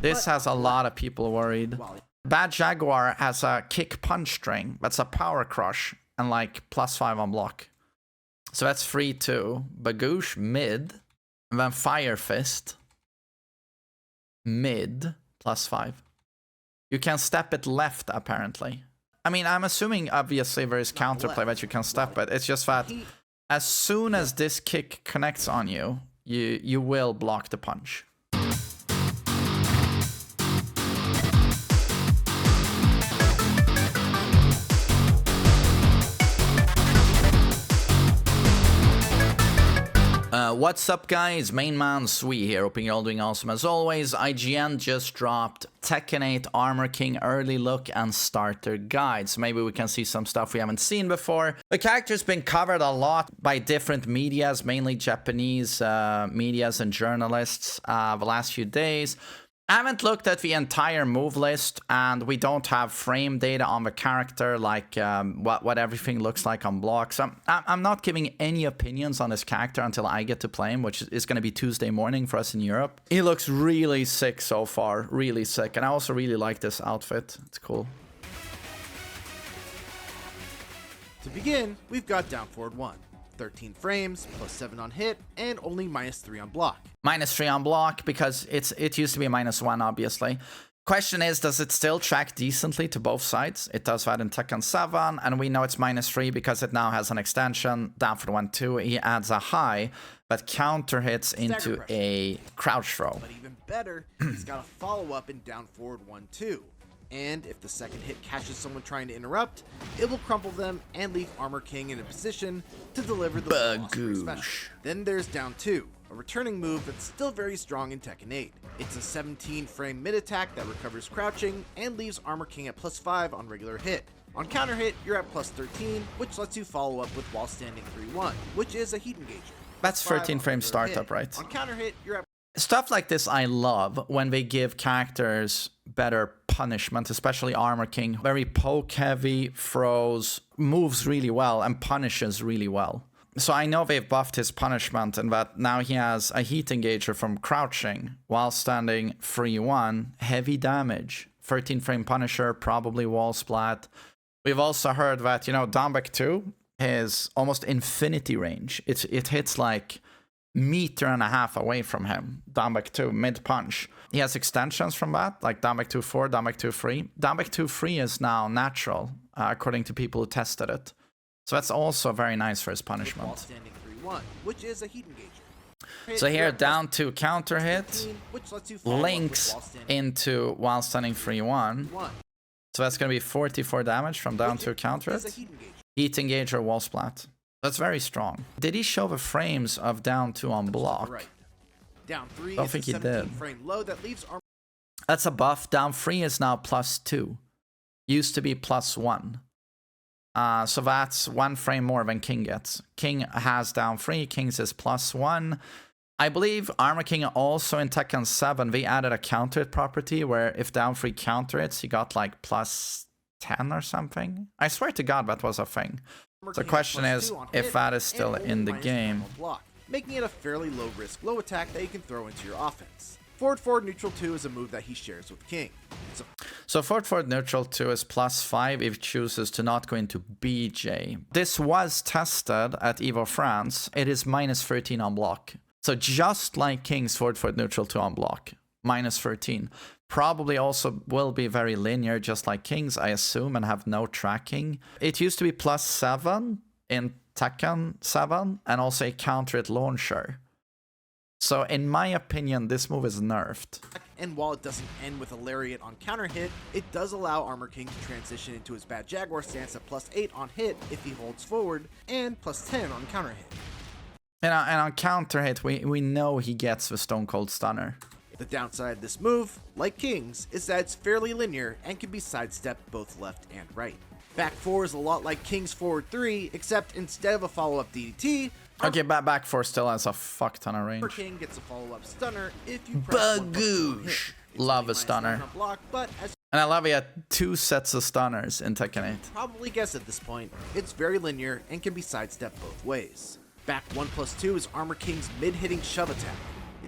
This has a lot of people worried. Bad Jaguar has a kick punch string. That's a power crush and like +5 on block. So that's free too. Bagoosh mid. And then Fire Fist. Mid +5. You can step it left apparently. I mean, I'm assuming obviously there is counterplay that you can step it. It's just that as soon as this kick connects on you, you will block the punch. What's up guys, TheMainManSWE here, hoping you're all doing awesome as always. IGN just dropped Tekken 8 Armor King early look and starter guide, so maybe we can see some stuff we haven't seen before. The character's been covered a lot by different medias, mainly Japanese medias and journalists the last few days. I haven't looked at the entire move list, and we don't have frame data on the character, like what everything looks like on block. So I'm not giving any opinions on this character until I get to play him, which is going to be Tuesday morning for us in Europe. He looks really sick so far, really sick. And I also really like this outfit. It's cool. To begin, we've got down forward 1. 13 frames, +7 on hit, and only -3 on block. -3 on block because it used to be -1, obviously. Question is, does it still track decently to both sides? It does that in Tekken 7, and we know it's -3 because it now has an extension. Down for 1-2, he adds a high, but counter hits into a crouch throw. But even better, he's got a follow-up in down forward 1-2. And if the second hit catches someone trying to interrupt, it will crumple them and leave Armor King in a position to deliver the special. Then there's down 2, a returning move that's still very strong in Tekken 8. It's a 17-frame mid-attack that recovers crouching and leaves Armor King at +5 on regular hit. On counter hit, you're at +13, which lets you follow up with while standing 3-1, which is a heat engager. That's 13-frame startup, right? On counter hit, you're at stuff like this I love when they give characters better punishment, especially Armor King. Very poke heavy, throws, moves really well, and punishes really well. So I know they've buffed his punishment and that now he has a heat engager from crouching while standing 3-1, heavy damage. 13-frame punisher, probably wall splat. We've also heard that, you know, Downback 2 is almost infinity range. It hits like meter-and-a-half away from him. Downback 2, mid-punch. He has extensions from that, like Downback 2-4, Downback 2-3. Downback 2-3 is now natural, according to people who tested it. So that's also very nice for his punishment. Standing 3-1, which is a heat engager. So here, down 2 counter hit, links into while standing 3-1. So that's going to be 44 damage from down 2 counter hit. Heat engager, wall splat. That's very strong. Did he show the frames of down 2 on block? Down 3 don't think he did. Frame low that leaves that's a buff. Down 3 is now +2. Used to be +1. So that's 1 frame more than King gets. King has down 3. King's is +1. I believe Armor King also in Tekken 7, they added a counter hit property where if down 3 counter hits, he got like +10 or something. I swear to God that was a thing. The question is if that is still in the game. Making it a fairly low risk, low attack that you can throw into your offense. Forward neutral 2 is a move that he shares with King. So forward neutral 2 is +5 if he chooses to not go into BJ. This was tested at EVO France. It is -13 on block. So just like King's forward neutral 2 on block, -13. Probably also will be very linear, just like King's, I assume, and have no tracking. It used to be +7 in Tekken 7, and also a counter hit launcher. So in my opinion, this move is nerfed. And while it doesn't end with a lariat on counter hit, it does allow Armor King to transition into his Bad Jaguar stance at +8 on hit if he holds forward, and +10 on counter hit. And on counter hit, we know he gets the Stone Cold Stunner. The downside of this move, like King's, is that it's fairly linear and can be sidestepped both left and right. Back 4 is a lot like King's forward 3, except instead of a follow-up DDT... Okay, back 4 still has a fuck ton of range. Armor King gets a follow-up stunner if you press Bagoosh! Love a stunner. Block, but as and I love he had 2 sets of stunners in Tekken 8. Probably guess at this point, it's very linear and can be sidestepped both ways. Back 1+2 is Armor King's mid-hitting shove attack.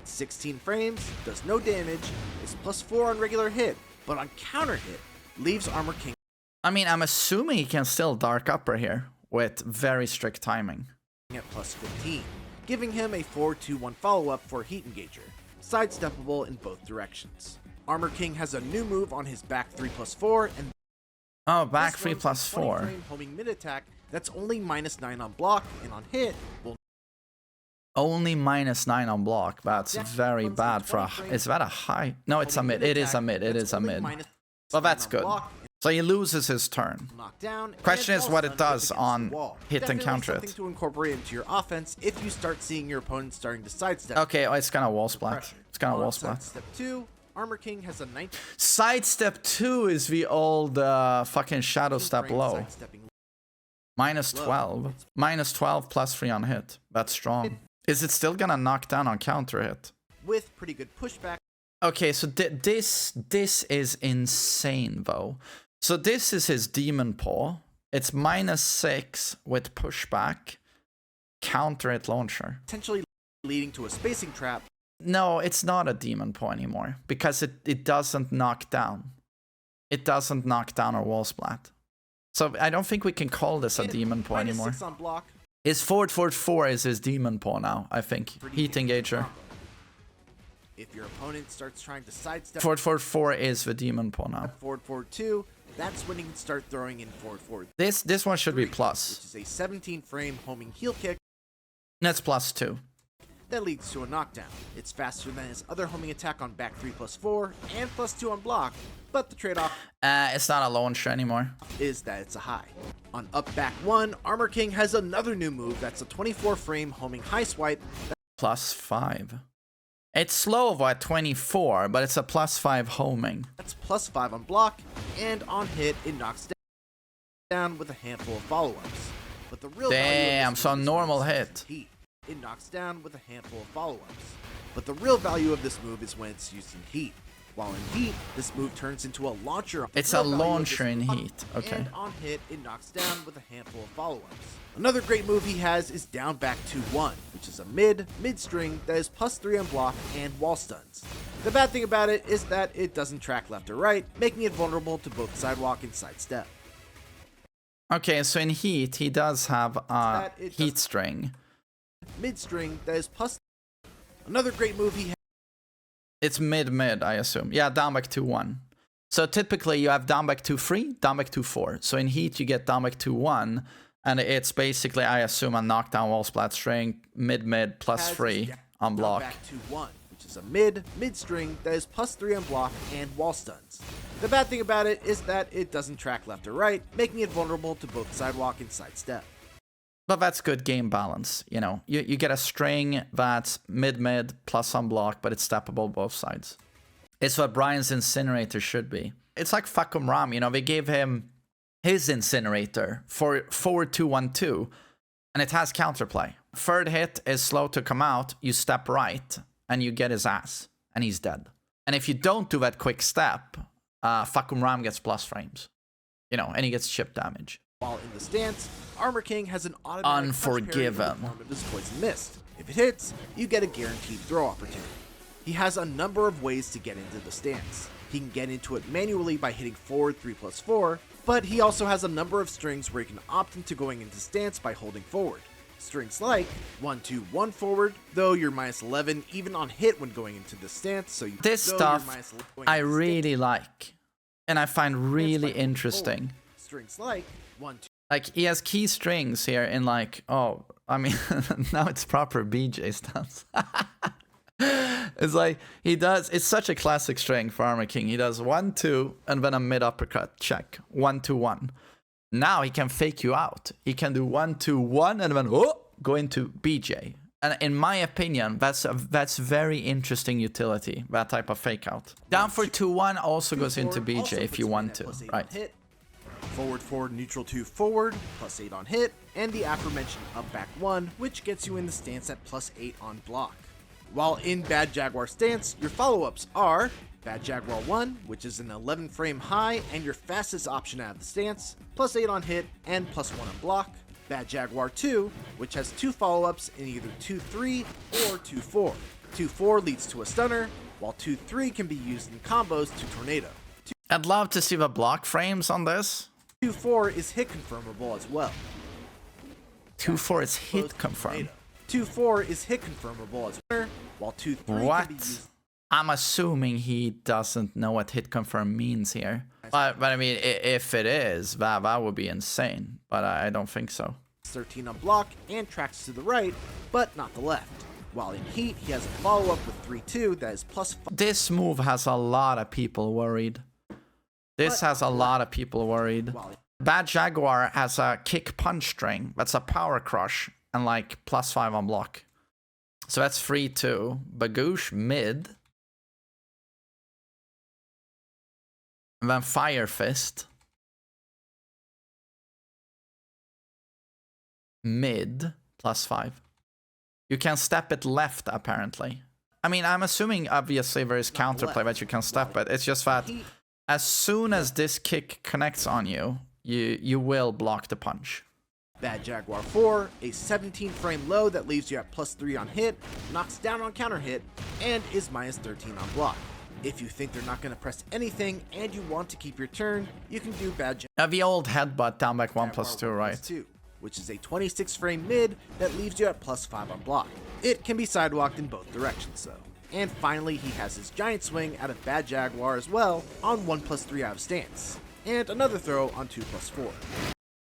It's 16 frames, does no damage, is +4 on regular hit, but on counter hit, leaves Armor King I mean, I'm assuming he can still Dark Upper here with very strict timing. at +15, giving him a 4-2-1 follow-up for Heat Engager, sidesteppable in both directions. Armor King has a new move on his back 3+4, and Oh, back this 3 runs plus a 20 4. frame homing mid attack that's only -9 on block, and on hit will Only -9 on block. That's Yeah, very runs bad a for a... 20 frame Is that a high? No, it's a mid. It is a mid. It is a mid. Well, that's good. So he loses his turn. Knockdown, Question and is what wall it stun does against the on wall. hit and Definitely counter something it. to incorporate into your offense if you start seeing your opponent starting to sidestep. Okay, oh, it's gonna wall splat. pressure. It's gonna On wall splat. Sidestep 2, Armor King has a 19 Sidestep 2 is the old fucking shadow step frame low. sidestepping -12. -12 +3 on hit. That's strong. Is it still gonna knock down on counter hit? with pretty good pushback. Okay, so this is insane though. So this is his demon paw. It's -6 with pushback, counter hit launcher. Potentially leading to a spacing trap. No, it's not a demon paw anymore because it doesn't knock down. It doesn't knock down or wall splat. So I don't think we can call this a demon paw anymore. -6 on block. His forward 4 is his demon paw now, I think. Pretty Heat dangerous engager. combo. If your opponent starts trying to sidestep Forward 4 is the demon paw now. forward 2, that's when you can start throwing in forward This one should be 3, plus. which is a 17 frame homing heel kick That's +2. that leads to a knockdown. It's faster than his other homing attack on back 3+4 and +2 on block, but the trade-off It's not a launcher anymore. is that it's a high. On up back 1, Armor King has another new move that's a 24 frame homing high swipe +5. It's slow at 24, but it's a +5 homing. that's +5 on block, and on hit it knocks down with a handful of follow-ups. But the real value of Damn, this so move is normal when it's hit. used in heat. It knocks down with a handful of follow-ups. But the real value of this move is when it's used in heat. While in heat, this move turns into a launcher. It's The a real value of launcher this in move- heat. Okay. And on hit, it knocks down with a handful of follow-ups. Another great move he has is down back 2-1, which is a mid-string that is +3 on block and wall stuns. The bad thing about it is that it doesn't track left or right, making it vulnerable to both sidewalk and sidestep. Okay, so in heat, he does have a That it heat does- string. Mid-string that is +. Another great move he has. It's mid, I assume. Yeah, down back 2-1. So typically you have down back 2-3, down back 2-4. So in heat, you get down back 2-1, and it's basically, I assume, a knockdown wall splat string, mid +3 on block. Back 2-1, which is a mid-string that is +3 on block and wall stuns. The bad thing about it is that it doesn't track left or right, making it vulnerable to both sidewalk and sidestep. But that's good game balance, you know. You get a string that's mid plus on block, but it's steppable both sides. It's what Brian's incinerator should be. It's like Fakum Ram, you know, they gave him his incinerator for forward 2-1-2, and it has counterplay. Third hit is slow to come out, you step right, and you get his ass, and he's dead. And if you don't do that quick step, Fakum Ram gets plus frames, you know, and he gets chip damage. While in the stance, Armor King has an automatic touch parry in the Unforgiven. form of his Poison Mist. If it hits, you get a guaranteed throw opportunity. He has a number of ways to get into the stance. He can get into it manually by hitting forward 3+4, but he also has a number of strings where he can opt into going into stance by holding forward. Strings like 1-2-1 forward, though you're -11 even on hit when going into the stance, so This though stuff you're -11 going I into really like, and I find stance by really holding interesting. forward. Strings like 1-2. Like, he has key strings here in like, oh, I mean, now it's proper BJ stance. It's like, he does, it's such a classic string for Armor King. He does 1-2, and then a mid uppercut, check, 1-2-1. Now he can fake you out. He can do 1-2-1, and then, oh, go into BJ. And in my opinion, that's very interesting utility, that type of fake out. Down for 2-1 also goes into BJ if you want to, right? Hit. Forward, neutral 2 forward, +8 on hit, and the aforementioned up back 1, which gets you in the stance at +8 on block. While in Bad Jaguar stance, your follow-ups are Bad Jaguar 1, which is an 11 frame high and your fastest option out of the stance, +8 on hit and +1 on block. Bad Jaguar 2, which has 2 follow-ups in either 2-3 or 2-4. 2-4 leads to a stunner, while 2-3 can be used in combos to tornado. I'd love to see the block frames on this. 2-4 is hit confirmable as well. 2-4 is hit confirmed. 2-4 is hit confirmable as well, while 2-3 What? can be used. I'm assuming he doesn't know what hit confirm means here. But I mean, if it is, that would be insane. But I don't think so. 13 on block and tracks to the right, but not the left. While in heat, he has a follow-up with 3-2 that is +5. This move has a lot of people worried. This has a lot of people worried. Bad Jaguar has a kick punch string. That's a power crush and like +5 on block. So that's 3-2. Bagoosh mid. And then Fire Fist. Mid +5. You can step it left apparently. I mean, I'm assuming obviously there is counterplay that you can step it. It's just that as soon as this kick connects on you, you will block the punch. Bad Jaguar 4, a 17 frame low that leaves you at +3 on hit, knocks down on counter hit, and is -13 on block. If you think they're not going to press anything and you want to keep your turn, you can do Bad Jaguar. The old headbutt down back 1+2, right? +2, which is a 26 frame mid that leaves you at +5 on block. It can be sidewalked in both directions though. And finally, he has his giant swing out of Bad Jaguar as well on 1+3 out of stance. And another throw on 2+4.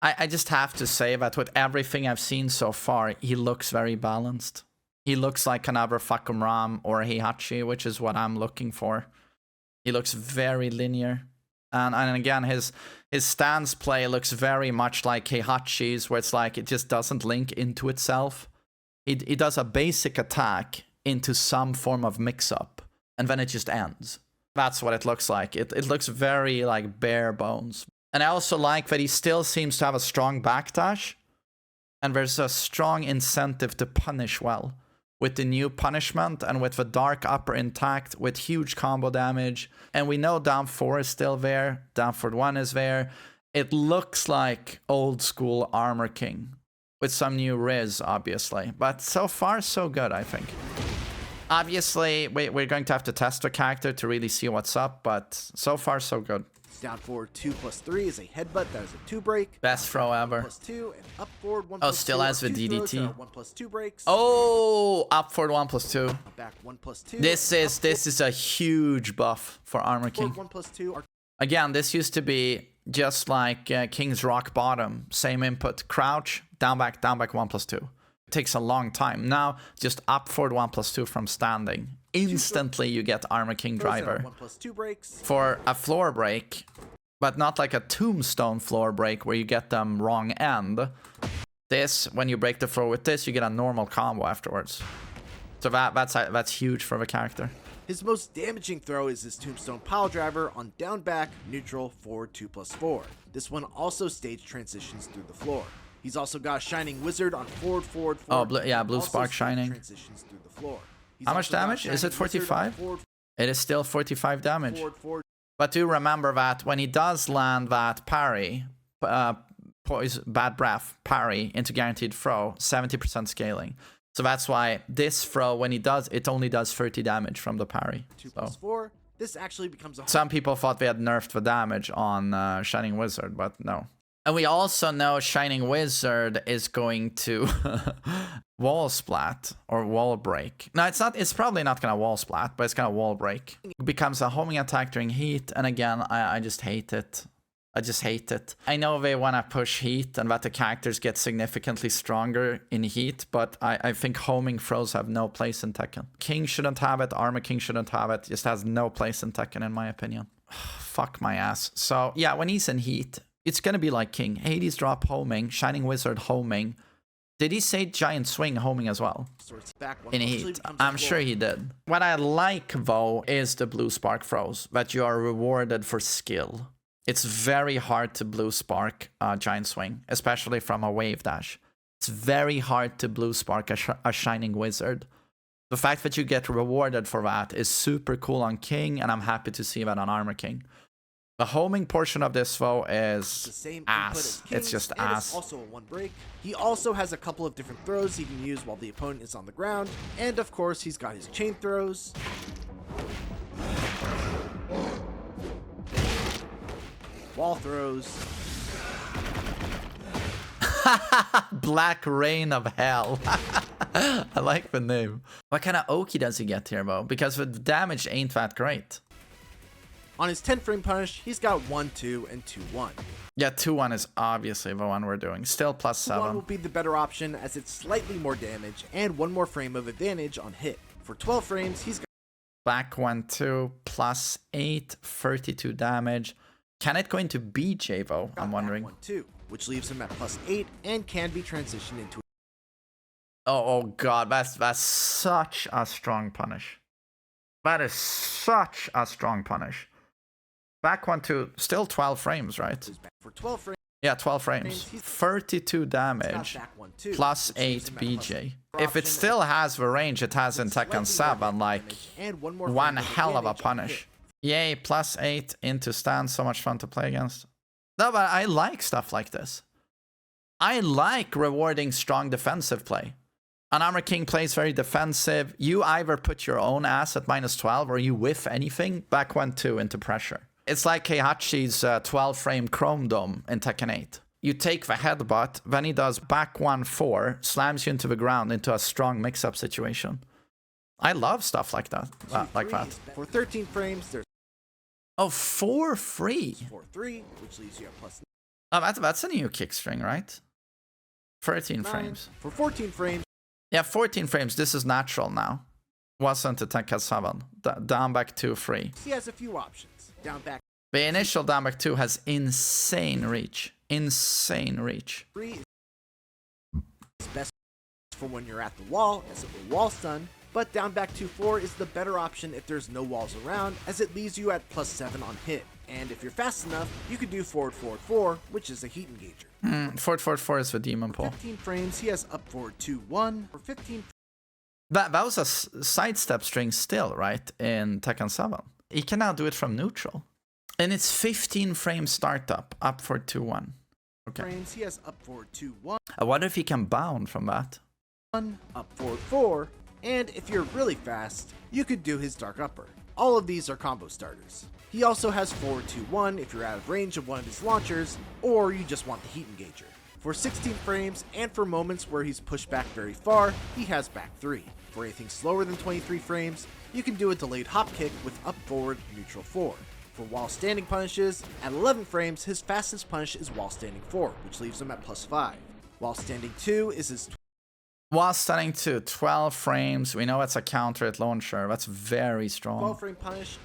I just have to say that with everything I've seen so far, he looks very balanced. He looks like another Fakum Ram or Heihachi, which is what I'm looking for. He looks very linear. And again, his stance play looks very much like Heihachi's, where it's like it just doesn't link into itself. He does a basic attack into some form of mix-up, and then it just ends. That's what it looks like. It looks very like bare bones. And I also like that he still seems to have a strong backdash, and there's a strong incentive to punish well. With the new punishment and with the dark upper intact, with huge combo damage. And we know down 4 is still there, down forward 1 is there. It looks like old school Armor King, with some new Riz, obviously. But so far, so good, I think. Obviously, we're going to have to test the character to really see what's up, but so far, so good. Down forward 2+3 is a headbutt that is a 2 break. Best throw ever. 1+2 and up forward 1+2. Oh, still has the DDT. 1+2 breaks. Oh, up forward 1+2. Back 1+2. This is a huge buff for Armor King. 1+2. Again, this used to be just like King's Rock Bottom. Same input. Crouch, down back 1+2. It takes a long time. Now, just up forward 1+2 from standing. Instantly, you get Armor King Driver. 1+2 breaks. For a floor break, but not like a tombstone floor break where you get them wrong end. This, when you break the floor with this, you get a normal combo afterwards. So that's huge for the character. His most damaging throw is his tombstone pile driver on down back, neutral, forward 2+4. This one also stage transitions through the floor. He's also got a Shining Wizard on forward. Oh, blue spark shining. Transitions through the floor. How much damage? Is it 45? It is still 45 damage. But do remember that when he does land that parry, bad breath parry into guaranteed throw, 70% scaling. So that's why this throw, when he does, it only does 30 damage from the parry. 2+4. This actually becomes a... Some people thought they had nerfed the damage on Shining Wizard, but no. And we also know Shining Wizard is going to wall splat or wall break. No, it's not. It's probably not going to wall splat, but it's going to wall break. It becomes a homing attack during heat. And again, I just hate it. I just hate it. I know they want to push heat and that the characters get significantly stronger in heat, but I think homing throws have no place in Tekken. King shouldn't have it. Armor King shouldn't have it. Just has no place in Tekken, in my opinion. Fuck my ass. So yeah, when he's in heat, it's going to be like King. Hades drop homing, Shining Wizard homing. Did he say Giant Swing homing as well? In heat. I'm sure he did. What I like, though, is the blue spark throws, that you are rewarded for skill. It's very hard to blue spark Giant Swing, especially from a wave dash. It's very hard to blue spark a Shining Wizard. The fact that you get rewarded for that is super cool on King, and I'm happy to see that on Armor King. The homing portion of this though is The same input ass. as King's, It's just and ass. It's also a one break. He also has a couple of different throws he can use while the opponent is on the ground, and of course he's got his chain throws, wall throws, Black Rain of Hell. I like the name. What kind of Oki does he get here though? Because the damage ain't that great. On his 10 frame punish, he's got 1-2 and 2-1. Yeah, 2-1 is obviously the one we're doing. Still plus 1 will 7. be the better option as it's slightly more damage and 1 more frame of advantage on hit. For 12 frames, he's got Back 1-2 plus 8, 32 damage. Can it go into BJ though? I'm wondering. 1-2, which leaves him at plus 8 and can be transitioned into. Oh god, that's such a strong punish. That is such a strong punish. Back 1-2, still 12 frames, right? For 12 frames, Yeah, 12 frames. 32 damage, plus 8 BJ. If it still has the range it has in Tekken 7, like, one hell of a punish. Yay, plus 8 into stance, so much fun to play against. No, but I like stuff like this. I like rewarding strong defensive play. An Armor King plays very defensive. You either put your own ass at minus 12 or you whiff anything, back 1-2 into pressure. It's like Heihachi's 12-frame Chrome Dome in Tekken 8. You take the headbutt, then he does back 1-4, slams you into the ground into a strong mix-up situation. I love stuff like that. For 13 frames, there's Oh, 4-3. 4-3, which leaves you at plus Oh, that's a new kick string, right? 13 9. frames. For 14 frames, Yeah, 14 frames. This is natural now. Wasn't a Tekken 7. Down back 2-3. he has a few options. Down back The initial down back 2 has insane reach. Insane reach. 3 is best for when you're at the wall, as it will wall stun, but down back 2-4 is the better option if there's no walls around, as it leaves you at plus 7 on hit. And if you're fast enough, you could do forward 4, which is a heat engager. Forward 4 is the demon For pull. 15 frames, he has up forward 2-1. For 15 That was a sidestep string still, right? In Tekken 7. He can now do it from neutral. And it's 15 frame startup, up for 2-1. Okay. frames, he has up forward 2-1. I wonder if he can bound from that. Up forward 4, and if you're really fast, you could do his dark upper. All of these are combo starters. He also has forward 2-1 if you're out of range of one of his launchers, or you just want the heat engager. For 16 frames, and for moments where he's pushed back very far, he has back 3. For anything slower than 23 frames, you can do a delayed hop kick with up forward neutral 4. For while standing punishes, at 11 frames, his fastest punish is while standing 4, which leaves him at plus 5. While standing 2 is his While standing 2, 12 frames. We know it's a counter at launcher. That's very strong. 12 frame punish,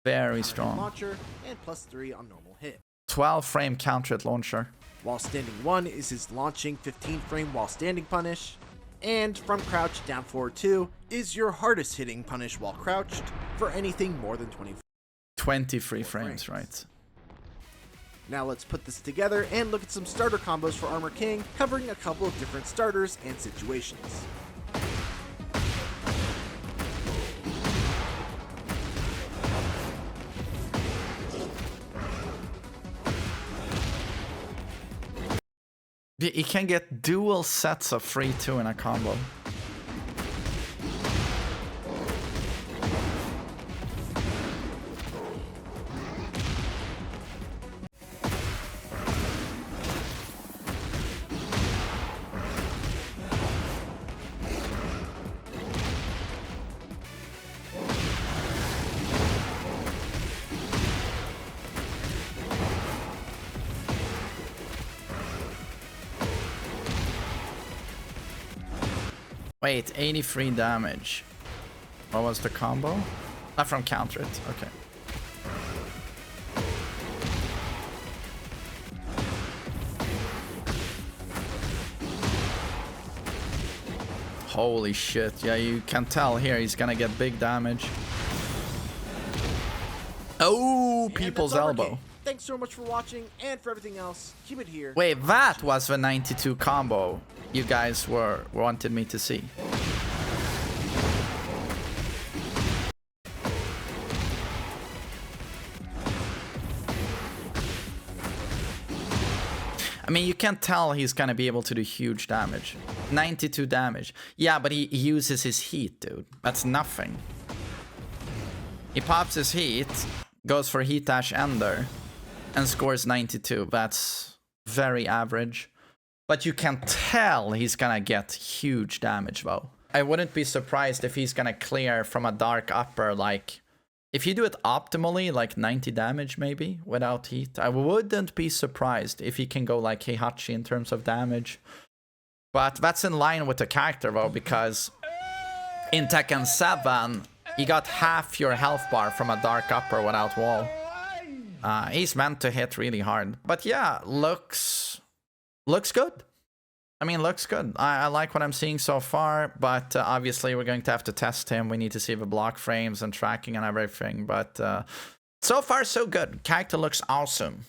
Very strong. launcher, and plus 3 on normal hit. 12 frame counter at launcher. While standing 1 is his launching 15 frame while standing punish. And from crouch down forward 2 is your hardest hitting punish while crouched for anything more than 23 frames, right? Now let's put this together and look at some starter combos for Armor King, covering a couple of different starters and situations. You can get dual sets of free 2 in a combo. Wait, 83 damage. What was the combo? Not from counter it. Okay. Holy shit. Yeah, you can tell here he's gonna get big damage. Oh, people's elbow. Thanks so much for watching, and for everything else, keep it here. Wait, that was the 92 combo you guys wanted me to see. I mean, you can't tell he's gonna be able to do huge damage. 92 damage. Yeah, but he uses his heat, dude. That's nothing. He pops his heat, goes for heat dash ender, and scores 92. That's very average. But you can tell he's gonna get huge damage, though. I wouldn't be surprised if he's gonna clear from a dark upper, like... If you do it optimally, like 90 damage maybe, without heat, I wouldn't be surprised if he can go like Heihachi in terms of damage. But that's in line with the character though, because in Tekken 7, he got half your health bar from a dark upper without wall. He's meant to hit really hard. But yeah, looks good. I mean, looks good. I like what I'm seeing so far, but obviously we're going to have to test him. We need to see the block frames and tracking and everything, but so far so good. Character looks awesome.